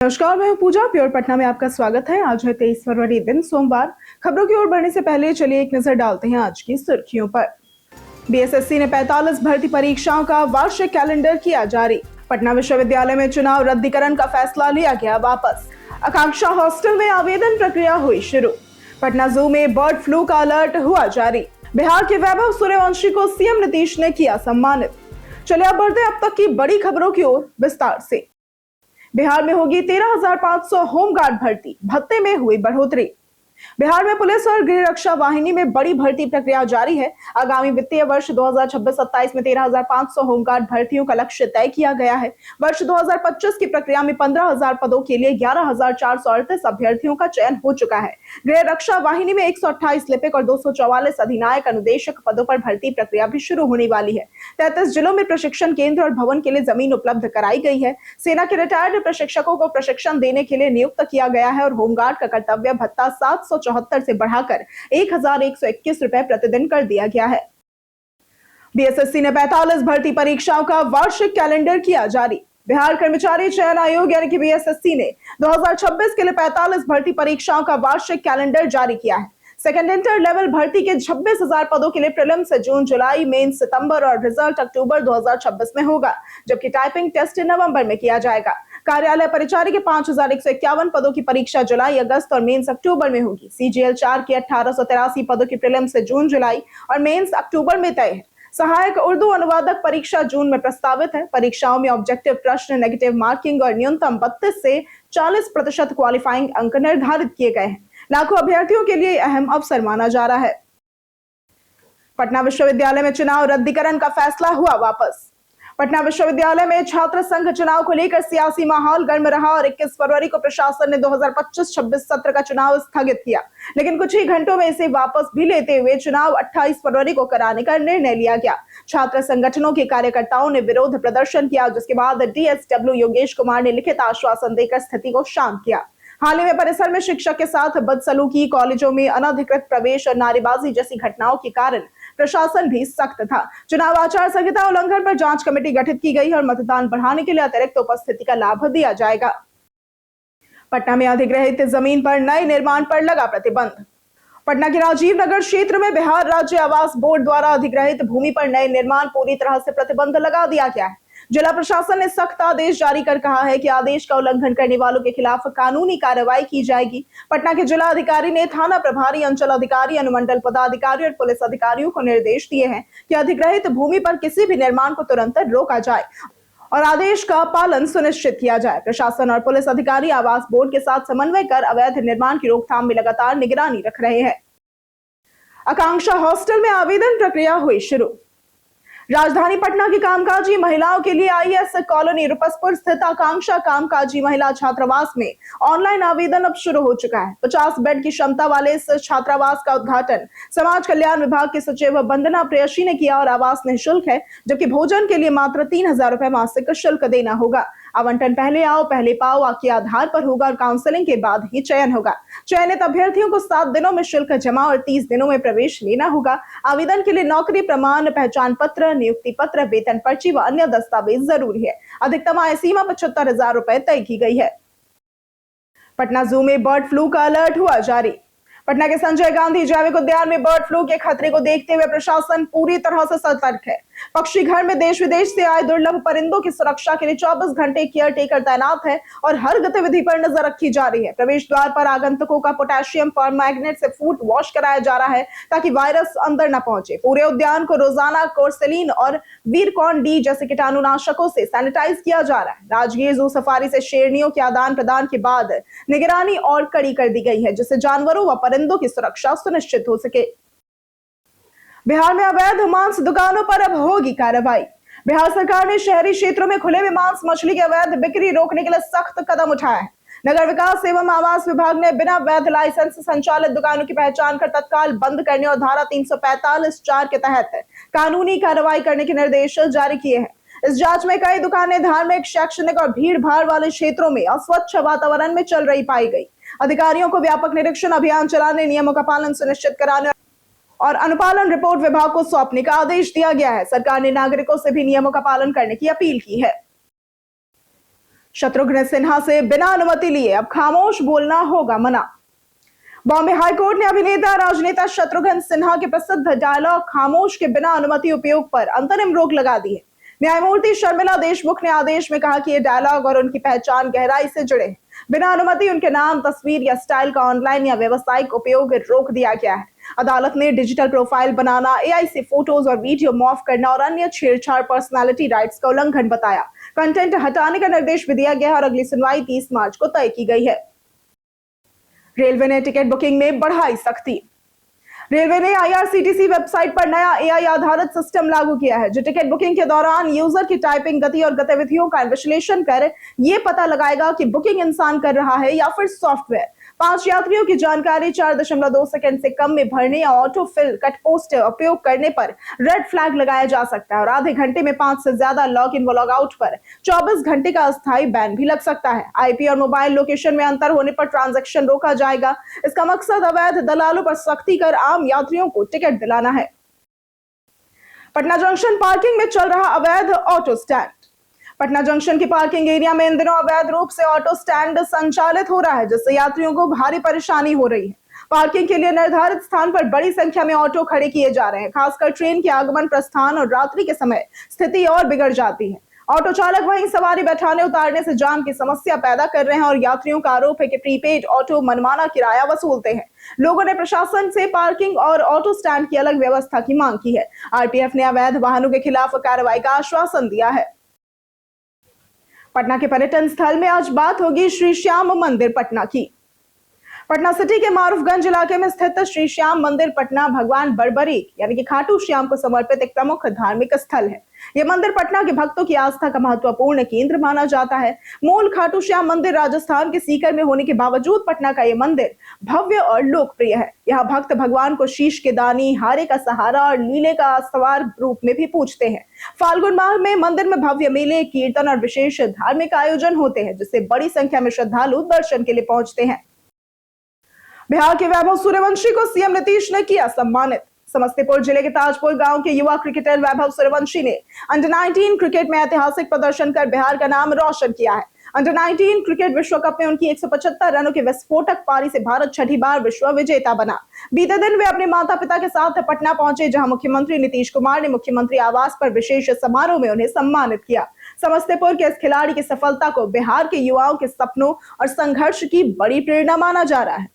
नमस्कार, मैं हूं पूजा। प्योर पटना में आपका स्वागत है। आज है 23 फरवरी, दिन सोमवार। खबरों की ओर बढ़ने से पहले चलिए एक नजर डालते हैं आज की सुर्खियों पर। बीएसएससी ने 45 भर्ती परीक्षाओं का वार्षिक कैलेंडर किया जारी। पटना विश्वविद्यालय में चुनाव रद्दीकरण का फैसला लिया गया वापस। आकांक्षा हॉस्टल में आवेदन प्रक्रिया हुई शुरू। पटना जू में बर्ड फ्लू का अलर्ट हुआ जारी। बिहार के वैभव सूर्यवंशी को सीएम नीतीश ने किया सम्मानित। चलिए अब बढ़ते अब तक की बड़ी खबरों की ओर विस्तार से। बिहार में होगी 13,500 होमगार्ड भर्ती, भत्ते में हुई बढ़ोतरी। बिहार में पुलिस और गृह रक्षा वाहिनी में बड़ी भर्ती प्रक्रिया जारी है। आगामी वित्तीय वर्ष 2026-27 में 13,500 होमगार्ड भर्तियों का लक्ष्य तय किया गया है। वर्ष 2025 की प्रक्रिया में 15,000 पदों के लिए 11,438 अभ्यर्थियों का चयन हो चुका है। गृह रक्षा वाहिनी में 128 लिपिक और 244 अधिनायक अनुदेशक पदों पर भर्ती प्रक्रिया भी शुरू होने वाली है। 33 जिलों में प्रशिक्षण केंद्र और भवन के लिए जमीन उपलब्ध कराई गई है। सेना के रिटायर्ड प्रशिक्षकों को प्रशिक्षण देने के लिए नियुक्त किया गया है और होमगार्ड का कर्तव्य भत्ता 774 से बढ़ाकर 1,121 रुपए प्रतिदिन कर दिया गया है। बीएसएससी ने 45 भर्ती परीक्षाओं का वार्षिक कैलेंडर किया जारी। बिहार कर्मचारी चयन आयोग यानी कि बीएसएससी ने 2026 के लिए 45 भर्ती परीक्षाओं का वार्षिक कैलेंडर जारी किया है। सेकेंड इंटर लेवल भर्ती के 26,000 पदों के लिए प्रीलिम्स से जून जुलाई, मेन सितंबर और रिजल्ट अक्टूबर 2026 में होगा, जबकि टाइपिंग टेस्ट नवंबर में किया जाएगा। कार्यालय परिचारी के 5,151 पदों की परीक्षा जुलाई अगस्त और मेंस अक्टूबर में होगी। सीजीएल 4 के 1883 पदों की प्रीलिम्स से जून जुलाई और मेंस अक्टूबर में तय है। सहायक उर्दू अनुवादक परीक्षा जून में प्रस्तावित है। परीक्षाओं में ऑब्जेक्टिव प्रश्न, नेगेटिव मार्किंग और न्यूनतम 32 से 40% क्वालिफाइंग अंक निर्धारित किए गए हैं। लाखों अभ्यर्थियों के लिए अहम अवसर माना जा रहा है। पटना विश्वविद्यालय में चुनाव रद्दीकरण का फैसला हुआ वापस। पटना विश्वविद्यालय में छात्र संघ चुनाव को लेकर सियासी माहौल गर्म रहा और 21 फरवरी को प्रशासन ने 2025-26 सत्र का चुनाव स्थगित किया, लेकिन कुछ ही घंटों में इसे वापस भी लेते हुए चुनाव 28 फरवरी को कराने का निर्णय लिया गया। छात्र संगठनों के कार्यकर्ताओं ने विरोध प्रदर्शन किया, जिसके बाद डीएसडब्ल्यू योगेश कुमार ने लिखित आश्वासन देकर स्थिति को शांत किया। हाल ही में परिसर में शिक्षक के साथ बदसलूकी, कॉलेजों में अनधिकृत प्रवेश और नारेबाजी जैसी घटनाओं के कारण प्रशासन भी सख्त था। चुनाव आचार संहिता उल्लंघन पर जांच कमेटी गठित की गई और मतदान बढ़ाने के लिए अतिरिक्त उपस्थिति का लाभ दिया जाएगा। पटना में अधिग्रहित जमीन पर नए निर्माण पर लगा प्रतिबंध। पटना के राजीव नगर क्षेत्र में बिहार राज्य आवास बोर्ड द्वारा अधिग्रहित भूमि पर नए निर्माण पूरी तरह से प्रतिबंध लगा दिया गया है। जिला प्रशासन ने सख्त आदेश जारी कर कहा है कि आदेश का उल्लंघन करने वालों के खिलाफ कानूनी कार्रवाई की जाएगी। पटना के जिला अधिकारी ने थाना प्रभारी, अंचल अधिकारी, अनुमंडल पदाधिकारी और पुलिस अधिकारियों को निर्देश दिए हैं कि अधिग्रहित भूमि पर किसी भी निर्माण को तुरंत रोका जाए और आदेश का पालन सुनिश्चित किया जाए। प्रशासन और पुलिस अधिकारी आवास बोर्ड के साथ समन्वय कर अवैध निर्माण की रोकथाम में लगातार निगरानी रख रहे हैं। आकांक्षा हॉस्टल में आवेदन प्रक्रिया हुई शुरू। राजधानी पटना की कामकाजी महिलाओं के लिए आईएस कॉलोनी रुपसपुर स्थित आकांक्षा कामकाजी महिला छात्रावास में ऑनलाइन आवेदन अब शुरू हो चुका है। 50 बेड की क्षमता वाले इस छात्रावास का उद्घाटन समाज कल्याण विभाग के सचिव वंदना प्रेयसी ने किया और आवास निःशुल्क है, जबकि भोजन के लिए मात्र 3,000 रुपए मासिक शुल्क देना होगा। आवंटन पहले आओ पहले पाओ के आधार पर होगा और काउंसलिंग के बाद ही चयन होगा। चयनित अभ्यर्थियों को 7 दिनों में शुल्क जमा और 30 दिनों में प्रवेश लेना होगा। आवेदन के लिए नौकरी प्रमाण, पहचान पत्र, नियुक्ति पत्र, वेतन पर्ची व अन्य दस्तावेज जरूरी है। अधिकतम आय सीमा 75,000 रुपए तय की गई है। पटना जू में बर्ड फ्लू का अलर्ट हुआ जारी। पटना के संजय गांधी जैविक उद्यान में बर्ड फ्लू के खतरे को देखते हुए प्रशासन पूरी तरह से सतर्क है। पक्षी घर में देश विदेश से आए दुर्लभ परिंदों की सुरक्षा के लिए 24 घंटे केयर टेकर तैनात है और हर गतिविधि पर नजर रखी जा रही है। प्रवेश द्वार पर आगंतुकों का पोटेशियम परमैंगनेट से फुट वॉश कराया जा रहा है ताकि वायरस अंदर न पहुंचे। पूरे उद्यान को रोजाना कोर्सेलिन और वीरकॉन डी जैसे कीटाणुनाशकों से सैनिटाइज किया जा रहा है। राजगीर जू सफारी से शेरनियों के आदान प्रदान के बाद निगरानी और कड़ी कर दी गई है, जिससे जानवरों व परिंदों की सुरक्षा सुनिश्चित हो सके। बिहार में अवैध मांस दुकानों पर अब होगी कार्रवाई। बिहार सरकार ने शहरी क्षेत्रों में खुले में मांस मछली की अवैध बिक्री रोकने के लिए सख्त कदम उठाया है। नगर विकास एवं आवास विभाग ने बिना वैध लाइसेंस से संचालित दुकानों की पहचान कर तत्काल बंद करने और धारा 345(4) के तहत कानूनी कार्रवाई करने के निर्देश जारी किए हैं। इस जांच में कई दुकानें धार्मिक, शैक्षणिक और भीड़ भाड़ वाले क्षेत्रों में अस्वच्छ वातावरण में चल रही पाई गई। अधिकारियों को व्यापक निरीक्षण अभियान चलाने, नियमों का पालन सुनिश्चित कराने और अनुपालन रिपोर्ट विभाग को सौंपने का आदेश दिया गया है। सरकार ने नागरिकों से भी नियमों का पालन करने की अपील की है। शत्रुघ्न सिन्हा से बिना अनुमति लिए अब खामोश बोलना होगा मना। बॉम्बे हाईकोर्ट ने अभिनेता राजनेता शत्रुघ्न सिन्हा के प्रसिद्ध डायलॉग खामोश के बिना अनुमति उपयोग पर अंतरिम रोक लगा दी है। न्यायमूर्ति शर्मिला देशमुख ने आदेश में कहा कि ये डायलॉग और उनकी पहचान गहराई से जुड़े हैं। बिना अनुमति उनके नाम, तस्वीर या स्टाइल का ऑनलाइन या व्यावसायिक उपयोग रोक दिया गया है। अदालत ने डिजिटल प्रोफाइल बनाना, एआई से फोटोज और वीडियो मॉर्फ करना और अन्य छेड़छाड़ पर्सनालिटी राइट्स का उल्लंघन बताया। कंटेंट हटाने का निर्देश भी दिया गया और अगली सुनवाई 30 मार्च को तय की गई है। रेलवे ने टिकट बुकिंग में बढ़ाई सख्ती। रेलवे ने आईआरसीटीसी वेबसाइट पर नया एआई आधारित सिस्टम लागू किया है, जो टिकट बुकिंग के दौरान यूजर की टाइपिंग गति और गतिविधियों का विश्लेषण कर यह पता लगाएगा कि बुकिंग इंसान कर रहा है या फिर सॉफ्टवेयर। 5 यात्रियों की जानकारी 4.2 सेकंड से कम में भरने या ऑटो फिल कट पोस्ट उपयोग करने पर रेड फ्लैग लगाया जा सकता है और आधे घंटे में 5 से ज्यादा लॉग इन व लॉग आउट पर 24 घंटे का अस्थायी बैन भी लग सकता है। आईपी और मोबाइल लोकेशन में अंतर होने पर ट्रांजैक्शन रोका जाएगा। इसका मकसद अवैध दलालों पर सख्ती कर आम यात्रियों को टिकट दिलाना है। पटना जंक्शन पार्किंग में चल रहा अवैध ऑटो स्टैंड। पटना जंक्शन की पार्किंग एरिया में इन दिनों अवैध रूप से ऑटो स्टैंड संचालित हो रहा है, जिससे यात्रियों को भारी परेशानी हो रही है। पार्किंग के लिए निर्धारित स्थान पर बड़ी संख्या में ऑटो खड़े किए जा रहे हैं। खासकर ट्रेन के आगमन, प्रस्थान और रात्रि के समय स्थिति और बिगड़ जाती है। ऑटो चालक वहीं सवारी बैठाने उतारने से जाम की समस्या पैदा कर रहे हैं और यात्रियों का आरोप है कि प्रीपेड ऑटो मनमाना किराया वसूलते हैं। लोगों ने प्रशासन से पार्किंग और ऑटो स्टैंड की अलग व्यवस्था की मांग की है। आरपीएफ ने अवैध वाहनों के खिलाफ कार्रवाई का आश्वासन दिया है। पटना के पर्यटन स्थल में आज बात होगी श्री श्याम मंदिर पटना की। पटना सिटी के मारूफगंज इलाके में स्थित श्री श्याम मंदिर पटना भगवान बरबरीक यानी कि खाटू श्याम को समर्पित एक प्रमुख धार्मिक स्थल है। यह मंदिर पटना के भक्तों की आस्था का महत्वपूर्ण केंद्र माना जाता है। मूल खाटू श्याम मंदिर राजस्थान के सीकर में होने के बावजूद पटना का यह मंदिर भव्य और लोकप्रिय है। यहाँ भक्त भगवान को शीश के दानी, हारे का सहारा और लीले का सवार रूप में भी पूजते हैं। फाल्गुन माह में मंदिर में भव्य मेले, कीर्तन और विशेष धार्मिक आयोजन होते हैं, जिससे बड़ी संख्या में श्रद्धालु दर्शन के लिए पहुंचते हैं। बिहार के वैभव सूर्यवंशी को सीएम नीतीश ने किया सम्मानित। समस्तीपुर जिले के ताजपुर गांव के युवा क्रिकेटर वैभव सूर्यवंशी ने अंडर 19 क्रिकेट में ऐतिहासिक प्रदर्शन कर बिहार का नाम रोशन किया है। अंडर 19 क्रिकेट विश्व कप में उनकी 175 रनों की विस्फोटक पारी से भारत 6ठी बार विश्व विजेता बना। बीते दिन वे अपने माता पिता के साथ पटना पहुंचे, जहां मुख्यमंत्री नीतीश कुमार ने मुख्यमंत्री आवास पर विशेष समारोह में उन्हें सम्मानित किया। समस्तीपुर के इस खिलाड़ी की सफलता को बिहार के युवाओं के सपनों और संघर्ष की बड़ी प्रेरणा माना जा रहा है।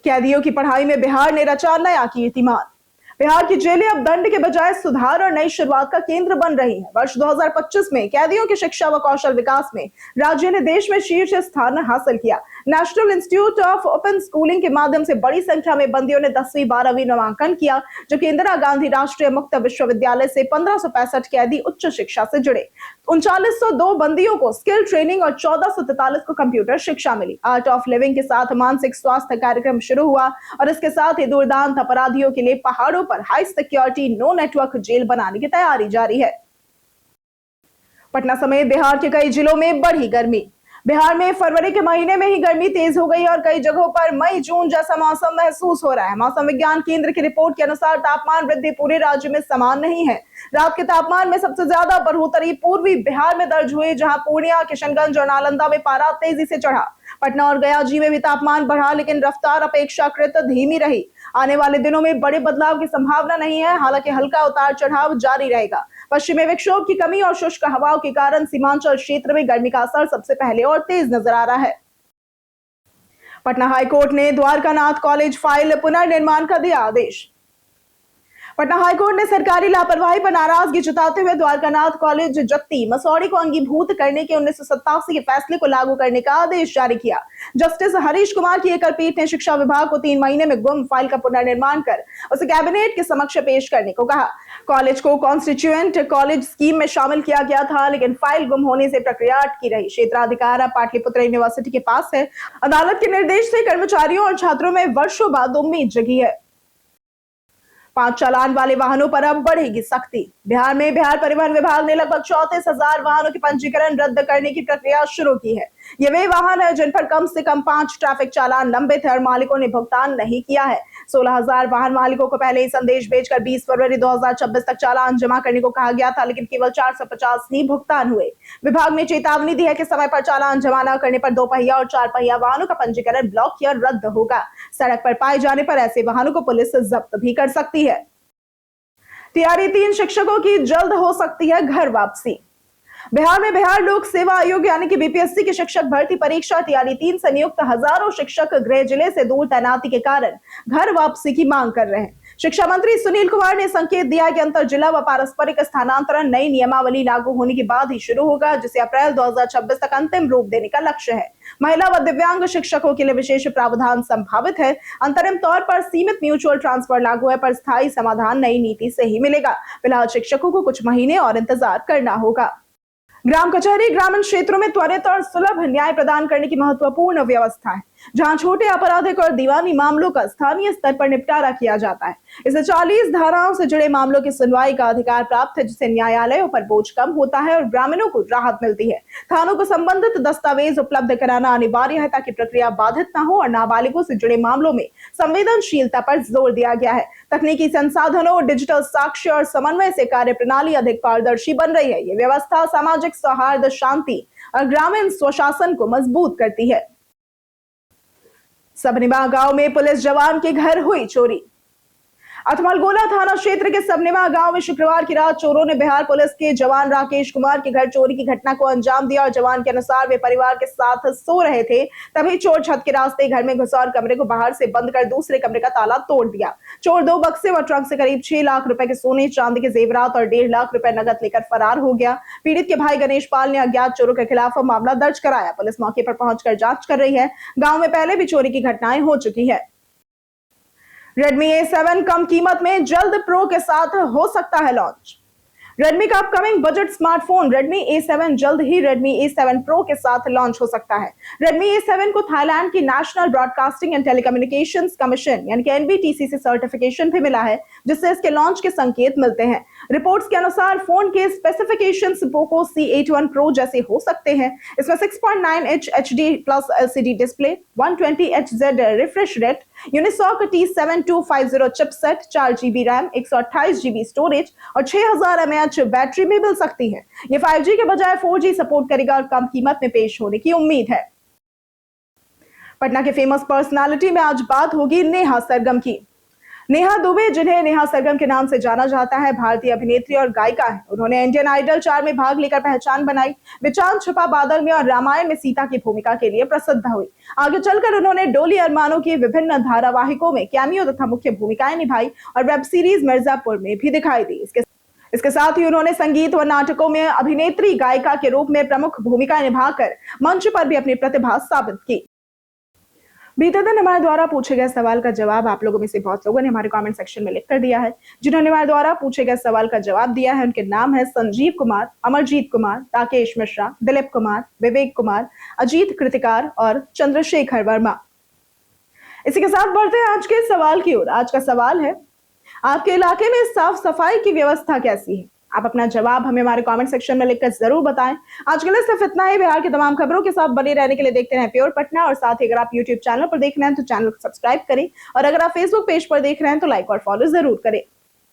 कैदियों की पढ़ाई में बिहार ने रचा नया कीर्तिमान। बिहार की जेलें अब दंड के बजाय सुधार और नई शुरुआत का केंद्र बन रही हैं। वर्ष 2025 में कैदियों की शिक्षा व कौशल विकास में राज्य ने देश में शीर्ष स्थान हासिल किया। National institute of open schooling के माध्यम से बड़ी संख्या में बंदियों ने 10वीं 12वीं नामांकन किया, जबकि इंदिरा गांधी राष्ट्रीय मुक्त विश्वविद्यालय से 1565 कैदी उच्च शिक्षा से जुड़े। 3902 बंदियों को स्किल ट्रेनिंग और 1443 को कंप्यूटर शिक्षा मिली। आर्ट ऑफ लिविंग के साथ मानसिक स्वास्थ्य कार्यक्रम शुरू हुआ और इसके साथ ही दुर्दांत अपराधियों के लिए पहाड़ों पर high security no network jail बनाने की तैयारी जारी है। पटना समेत बिहार के कई जिलों में बढ़ी गर्मी। बिहार में फरवरी के महीने में ही गर्मी तेज हो गई और कई जगहों पर मई जून जैसा मौसम महसूस हो रहा है। मौसम विज्ञान केंद्र की रिपोर्ट के अनुसार तापमान वृद्धि पूरे राज्य में समान नहीं है। रात के तापमान में सबसे ज्यादा बढ़ोतरी पूर्वी बिहार में दर्ज हुई, जहां पूर्णिया, किशनगंज और नालंदा में पारा तेजी से चढ़ा। पटना और गया जी में भी तापमान बढ़ा, लेकिन रफ्तार अपेक्षाकृत धीमी रही। आने वाले दिनों में बड़े बदलाव की संभावना नहीं है, हालांकि हल्का उतार चढ़ाव जारी रहेगा। पश्चिमी विक्षोभ की कमी और शुष्क हवाओं के कारण सीमांचल क्षेत्र में गर्मी का असर सबसे पहले और तेज नजर आ रहा है। पटना हाईकोर्ट ने द्वारकानाथ कॉलेज फाइल पुनर्निर्माण का दिया आदेश। पटना हाईकोर्ट ने सरकारी लापरवाही पर नाराजगी जताते हुए द्वारकानाथ कॉलेज जत्ती मसौड़ी को अंगीभूत करने के 1987 के फैसले को लागू करने का आदेश जारी किया। जस्टिस हरीश कुमार की एकल पीठ ने शिक्षा विभाग को 3 महीने में गुम फाइल का पुनर्निर्माण कर उसे कैबिनेट के समक्ष पेश करने को कहा। कॉलेज को कॉन्स्टिट्यूएंट कॉलेज स्कीम में शामिल किया गया था, लेकिन फाइल गुम होने से प्रक्रिया अटकी रही। क्षेत्राधिकार अब पाटलिपुत्र यूनिवर्सिटी के पास है। अदालत के निर्देश से कर्मचारियों और छात्रों में वर्षों बाद उम्मीद जगी है। 5 चालान वाले वाहनों पर अब बढ़ेगी सख्ती। बिहार में बिहार परिवहन विभाग ने लगभग 34,000 वाहनों की पंजीकरण रद्द करने की प्रक्रिया शुरू की है। ये वे वाहन है जिन पर कम से कम 5 ट्रैफिक चालान लंबित है और मालिकों ने भुगतान नहीं किया है। 16,000 वाहन मालिकों को पहले ही संदेश भेजकर 20 फरवरी 2026 तक चालान जमा करने को कहा गया था, लेकिन केवल 450 ही भुगतान हुए। विभाग ने चेतावनी दी है कि समय पर चालान जमा न करने पर 2 पहिया और 4 पहिया वाहनों का पंजीकरण ब्लॉक या रद्द होगा। सड़क पर पाए जाने पर ऐसे वाहनों को पुलिस जब्त भी कर सकती है। तैयारी 3 शिक्षकों की जल्द हो सकती है घर वापसी। बिहार में बिहार लोक सेवा आयोग यानी कि बीपीएससी की शिक्षक भर्ती परीक्षा तैयारी 3 से नियुक्त हजारों शिक्षक गृह जिले से दूर तैनाती के कारण घर वापसी की मांग कर रहे हैं। शिक्षा मंत्री सुनील कुमार ने संकेत दिया कि अंतर जिला व पारस्परिक स्थानांतरण नई नियमावली लागू होने के बाद ही शुरू होगा, जिसे अप्रैल 2026 तक अंतिम रूप देने का लक्ष्य है। महिला व दिव्यांग शिक्षकों के लिए विशेष प्रावधान संभावित है। अंतरिम तौर पर सीमित म्यूचुअल ट्रांसफर लागू है, पर स्थायी समाधान नई नीति से ही मिलेगा। फिलहाल शिक्षकों को कुछ महीने और इंतजार करना होगा। ग्राम कचहरी ग्रामीण क्षेत्रों में त्वरित और सुलभ न्याय प्रदान करने की महत्वपूर्ण व्यवस्था है, जहां छोटे आपराधिक और दीवानी मामलों का स्थानीय स्तर पर निपटारा किया जाता है। इसे 40 धाराओं से जुड़े मामलों की सुनवाई का अधिकार प्राप्त है, जिससे न्यायालयों पर बोझ कम होता है और ग्रामीणों को राहत मिलती है। थानों को संबंधित दस्तावेज उपलब्ध कराना अनिवार्य है, ताकि प्रक्रिया बाधित न हो, और नाबालिगों से जुड़े मामलों में संवेदनशीलता पर जोर दिया गया है। तकनीकी संसाधनों, डिजिटल साक्ष्य और समन्वय से कार्य प्रणाली अधिक पारदर्शी बन रही है। ये व्यवस्था सामाजिक सौहार्द, शांति और ग्रामीण स्वशासन को मजबूत करती है। सबनिवा गांव में पुलिस जवान के घर हुई चोरी। अथमलगोला थाना क्षेत्र के सबनिवा गांव में शुक्रवार की रात चोरों ने बिहार पुलिस के जवान राकेश कुमार के घर चोरी की घटना को अंजाम दिया और जवान के अनुसार वे परिवार के साथ सो रहे थे, तभी चोर छत के रास्ते घर में घुसा और कमरे को बाहर से बंद कर दूसरे कमरे का ताला तोड़ दिया। चोर 2 बक्से व ट्रंक से करीब 6 लाख रुपए के सोने, चांदी के जेवरात और 1.5 लाख रुपए नगद लेकर फरार हो गया। पीड़ित के भाई गणेश पाल ने अज्ञात चोरों के खिलाफ मामला दर्ज कराया। पुलिस मौके पर पहुंचकर जांच कर रही है। गांव में पहले भी चोरी की घटनाएं हो चुकी है। Redmi A7 कम कीमत में जल्द प्रो के साथ हो सकता है लॉन्च। Redmi का upcoming budget smartphone Redmi A7 जल्द ही Redmi A7 Pro के साथ लॉन्च हो सकता है। Redmi A7 को थाईलैंड की national broadcasting and telecommunications commission यानी कि NBTC से सर्टिफिकेशन भी मिला है, जिससे इसके लॉन्च के संकेत मिलते हैं। रिपोर्ट्स के अनुसार फोन के स्पेसिफिकेशंस पोको C81 Pro जैसे हो सकते हैं। इसमें 6.9 inch HD plus LCD display, 120Hz refresh rate, Unisoc T7250 chipset, 4 GB RAM, 128 GB storage और 6000 mAh बैटरी में मिल सकती है। ये 5G के बजाय 4G सपोर्ट करेगा और कम कीमत में पेश होने की उम्मीद है। पटना के फेमस पर्सनालिटी में आज बात होगी नेहा सरगम की। नेहा दुबे, जिन्हें नेहा सरगम के नाम से जाना जाता है, भारतीय अभिनेत्री और गायिका है। उन्होंने इंडियन आइडल 4 में भाग लेकर पहचान बनाई। वे चांद छुपा बादल में और रामायण में सीता की भूमिका के लिए प्रसिद्ध हुई। आगे चलकर उन्होंने डोली अरमानों की विभिन्न धारावाहिकों में कैमियो तथा मुख्य भूमिकाएं निभाई और वेब सीरीज मिर्जापुर में भी दिखाई दी। इसके साथ ही उन्होंने संगीत व नाटकों में अभिनेत्री गायिका के रूप में प्रमुख भूमिका निभाकर मंच पर भी अपनी प्रतिभा साबित की। बीते दिन हमारे द्वारा पूछे गए सवाल का जवाब आप लोगों में से बहुत लोगों ने हमारे कमेंट सेक्शन में लिख कर दिया है। जिन्होंने हमारे द्वारा पूछे गए सवाल का जवाब दिया है उनके नाम है संजीव कुमार, अमरजीत कुमार, राकेश मिश्रा, दिलीप कुमार, विवेक कुमार, अजीत कृतिकार और चंद्रशेखर वर्मा। इसी के साथ बढ़ते हैं आज के सवाल की ओर। आज का सवाल है, आपके इलाके में साफ सफाई की व्यवस्था कैसी है? आप अपना जवाब हमें हमारे कमेंट सेक्शन में लिखकर जरूर बताएं। आज के लिए सिर्फ इतना ही। बिहार की तमाम खबरों के साथ बने रहने के लिए देखते रहें प्योर पटना, और साथ ही अगर आप यूट्यूब चैनल पर देख रहे हैं तो चैनल को सब्सक्राइब करें, और अगर आप फेसबुक पेज पर देख रहे हैं तो लाइक और फॉलो जरूर करें।